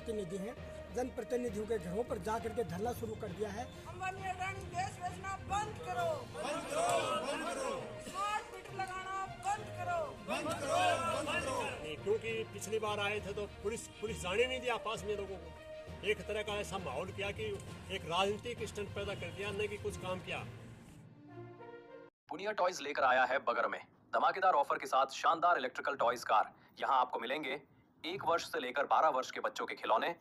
जनप्रतिनिधि हैं, जनप्रतिनिधियों के घरों पर जा करके धरना शुरू कर दिया है। अंबानी अडानी गैस बेचना बंद करो, बंद करो, बंद करो। स्मार्ट मीटर लगाना बंद करो, बंद करो, बंद करो। क्योंकि पिछली बार आए थे तो पुलिस जाने नहीं दिया पास में लोगों को। एक तरह का ऐसा माहौल किया कि एक राजनीतिक स्टंट पैदा कर दिया, न कि कुछ काम किया। पुनिया टॉयज लेकर आया है बगर में धमाकेदार ऑफर के साथ शानदार इलेक्ट्रिकल टॉयज कार। यहां आपको मिलेंगे 1 वर्ष से लेकर 12 वर्ष के बच्चों के खिलौने।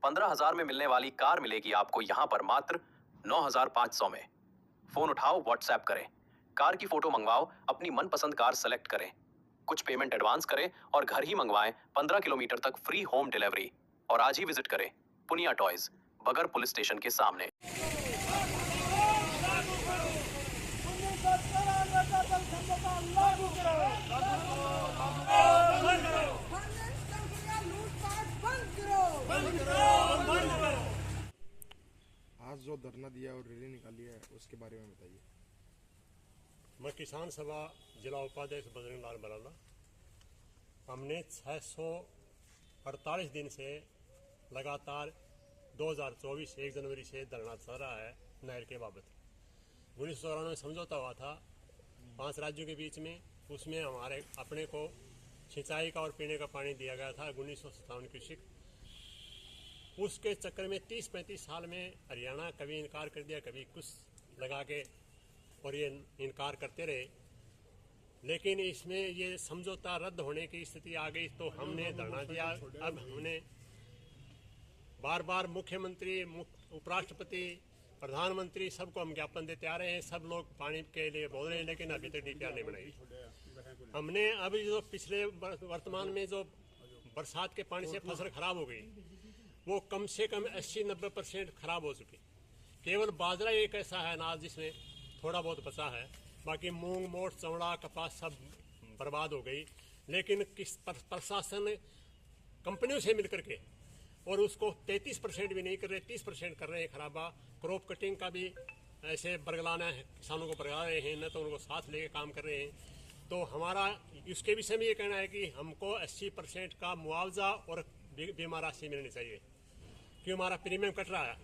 15,000 में मिलने वाली कार मिलेगी आपको यहां पर मात्र 9,500 में। फोन उठाओ, व्हाट्सएप करें, कार की फोटो मंगवाओ, अपनी मनपसंद कार सेलेक्ट करें, कुछ पेमेंट एडवांस करें और घर ही मंगवाएं। 15 किलोमीटर तक फ्री होम डिलीवरी। और आज ही विजिट करें पुनिया टॉयज, बगर पुलिस स्टेशन के सामने। आज जो धरना दिया और रैली निकाली है उसके बारे में बताइए। मैं किसान सभा जिला उपाध्यक्ष बजरंग लाल बराला। हमने 648 दिन से लगातार 2024 1 जनवरी से धरना चल रहा है नहर के बाबत। 1994 में समझौता हुआ था 5 राज्यों के बीच में, उसमें हमारे अपने को सिंचाई का और पीने का पानी दिया गया था 1957 क्यूसेक। उसके चक्कर में 30-35 साल में हरियाणा कभी इनकार कर दिया, कभी कुछ लगा के, और ये इनकार करते रहे। लेकिन इसमें ये समझौता रद्द होने की स्थिति आ गई तो हमने धरना दिया। अब हमने बार बार मुख्यमंत्री, उपराष्ट्रपति, प्रधानमंत्री सबको हम ज्ञापन देते आ रहे हैं। सब लोग पानी के लिए बोल रहे हैं, लेकिन अभी तक डीपीआर नहीं बनाई। हमने अभी जो पिछले वर्तमान में जो बरसात के पानी से फसल खराब हो गई, वो कम से कम 80-90% खराब हो चुकी। केवल बाजरा एक ऐसा है अनाज जिसमें थोड़ा बहुत बचा है, बाकी मूंग, मोट, चौड़ा, कपास सब बर्बाद हो गई। लेकिन किस प्रशासन कंपनियों से मिलकर के और उसको 33% भी नहीं कर रहे, 30% कर रहे हैं खराबा। क्रॉप कटिंग का भी ऐसे बरगलाना है, किसानों को बरगला रहे हैं, न तो उनको साथ लेके काम कर रहे हैं। तो हमारा इसके विषय में ये कहना है कि हमको 80% का मुआवजा और बीमा राशि मिलनी चाहिए, कि हमारा प्रीमियम कट रहा है।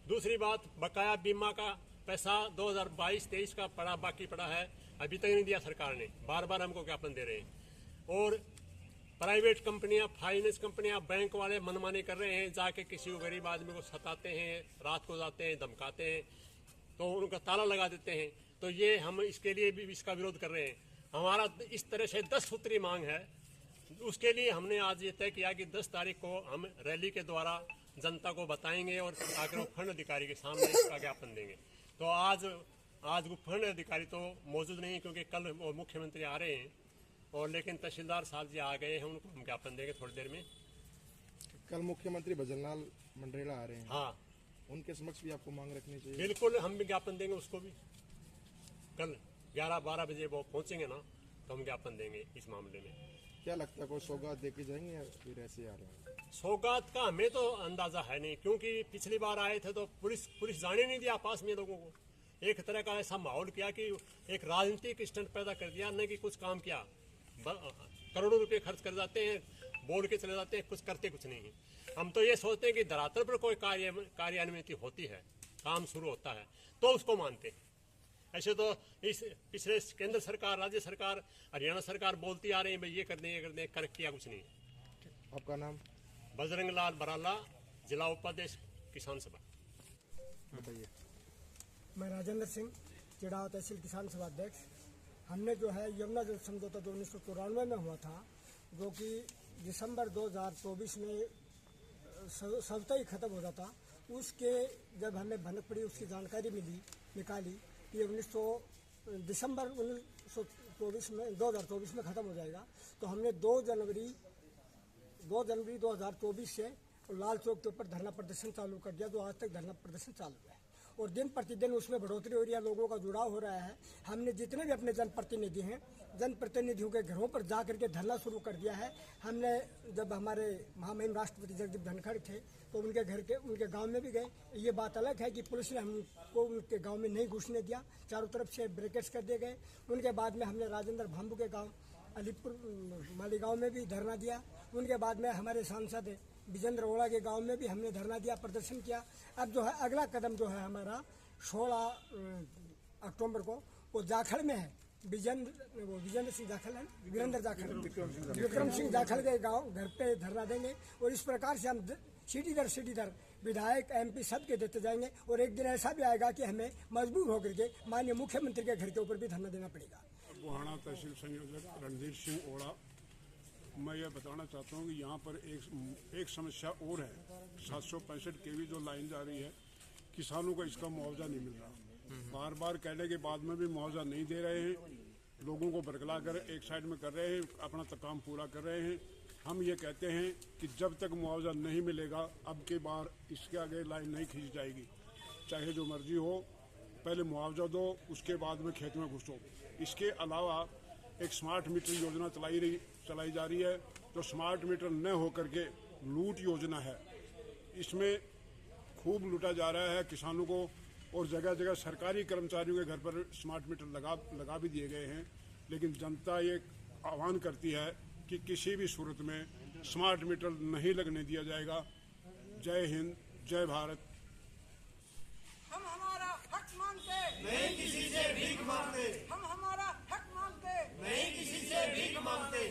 दूसरी बात, बकाया बीमा का पैसा 2022-23 का बाकी पड़ा है, अभी तक नहीं दिया सरकार ने। बार बार हमको ज्ञापन दे रहे हैं। और प्राइवेट कंपनियां, फाइनेंस कंपनियां, बैंक वाले मनमानी कर रहे हैं, जाके किसी को गरीब आदमी को सताते हैं, रात को जाते हैं, धमकाते हैं, तो उनका ताला लगा देते हैं। तो ये हम इसके लिए भी इसका विरोध कर रहे हैं। हमारा इस तरह से 10 सूत्री मांग है। उसके लिए हमने आज ये तय किया कि 10 तारीख को हम रैली के द्वारा जनता को बताएंगे और आकर उपखंड अधिकारी के सामने इसका ज्ञापन देंगे। तो आज उपखंड अधिकारी तो मौजूद नहीं, क्योंकि कल वो मुख्यमंत्री आ रहे हैं, और लेकिन तहसीलदार साहब जी आ गए हैं, उनको हम ज्ञापन देंगे थोड़ी देर में। कल मुख्यमंत्री भजनलाल मंडरेला आ रहे हैं। हाँ, उनके समक्ष भी आपको मांग रखनी चाहिए। बिल्कुल, हम भी ज्ञापन देंगे उसको भी। कल 11-12 बजे वो पहुंचेंगे ना, तो हम ज्ञापन देंगे इस मामले में। क्या लगता है, कोई सौगात देके जाएंगे या फिर ऐसे आ रहे हैं? सौगात का हमें तो अंदाजा है नहीं, क्योंकि पिछली बार आए थे तो पुलिस जाने नहीं दिया पास में लोगों को। एक तरह का ऐसा माहौल किया कि एक राजनीतिक स्टंट पैदा कर दिया, न कि कुछ काम किया। करोड़ों रुपए खर्च कर जाते हैं, बोल के चले जाते हैं, कुछ करते कुछ नहीं है। हम तो ये सोचते हैं कि धरातल पर कोई कार्यान्वित होती है, काम शुरू होता है, तो उसको मानते हैं। ऐसे तो इस पिछले केंद्र सरकार, राज्य सरकार, हरियाणा सरकार बोलती आ रही है भाई ये कर दें, कर किया कुछ नहीं। आपका नाम? बजरंग लाल बराला, जिला उपाध्यक्ष, किसान सभा। बताइए। मैं राजेंद्र सिंह, चिड़ाव तहसील किसान सभा अध्यक्ष। हमने जो है यमुना जल समझौता जो 1994 में हुआ था, जो कि दिसंबर 2024 में स्वतः ही खत्म हो जाता, उसके जब हमें भनक पड़ी, उसकी जानकारी निकाली कि दिसंबर 2024 में ख़त्म हो जाएगा, तो हमने 2 जनवरी 2024 से लाल चौक के ऊपर धरना प्रदर्शन चालू कर दिया, जो आज तक धरना प्रदर्शन चालू है। और दिन प्रतिदिन उसमें बढ़ोतरी हो रही है, लोगों का जुड़ाव हो रहा है। हमने जितने भी अपने जनप्रतिनिधि हैं, जनप्रतिनिधियों के घरों पर जा करके धरना शुरू कर दिया है। हमने जब हमारे महामहिम राष्ट्रपति जगदीप धनखड़ थे तो उनके गांव में भी गए। ये बात अलग है कि पुलिस ने हमको उनके गांव में नहीं घुसने दिया, चारों तरफ से ब्रेकेट्स कर दिए गए। उनके बाद में हमने राजेंद्र भाम्बू के गाँव अलीपुर मालीगांव में भी धरना दिया। उनके बाद में हमारे सांसद विजेंद्र ओड़ा के गांव में भी हमने धरना दिया, प्रदर्शन किया। अब जो है अगला कदम जो है हमारा 16 अक्टूबर को वो जाखड़ में है। विजेंद्र सिंह जाखड़ है, विक्रम सिंह जाखड़ के गांव घर पे धरना देंगे। और इस प्रकार से हम सीढ़ी दर विधायक MP सब के देते जाएंगे। और एक दिन ऐसा भी आएगा कि हमें मजबूर होकर के माननीय मुख्यमंत्री के घर के ऊपर भी धरना देना पड़ेगा। गोहाना तहसील संयोजक रणधीर सिंह ओड़ा। मैं ये बताना चाहता हूँ कि यहाँ पर एक समस्या और है। 765 kV जो लाइन जा रही है, किसानों को इसका मुआवजा नहीं मिल रहा। बार बार कहने के बाद में भी मुआवजा नहीं दे रहे हैं। लोगों को बरगला कर एक साइड में कर रहे हैं, अपना काम पूरा कर रहे हैं। हम ये कहते हैं कि जब तक मुआवजा नहीं मिलेगा, अब के बार इसके आगे लाइन नहीं खींची जाएगी। चाहे जो मर्जी हो, पहले मुआवजा दो, उसके बाद में खेत में घुसो। इसके अलावा एक स्मार्ट मीटर योजना चलाई जा रही है, जो स्मार्ट मीटर न होकर के लूट योजना है। इसमें खूब लूटा जा रहा है किसानों को। और जगह जगह सरकारी कर्मचारियों के घर पर स्मार्ट मीटर लगा भी दिए गए हैं। लेकिन जनता ये आह्वान करती है कि किसी भी सूरत में स्मार्ट मीटर नहीं लगने दिया जाएगा। जय हिंद, जय भारत। हम हमारा हक मांगते नहीं किसी से भीख मांगते, हम हमारा हक मांगते नहीं किसी से भीख मांगते।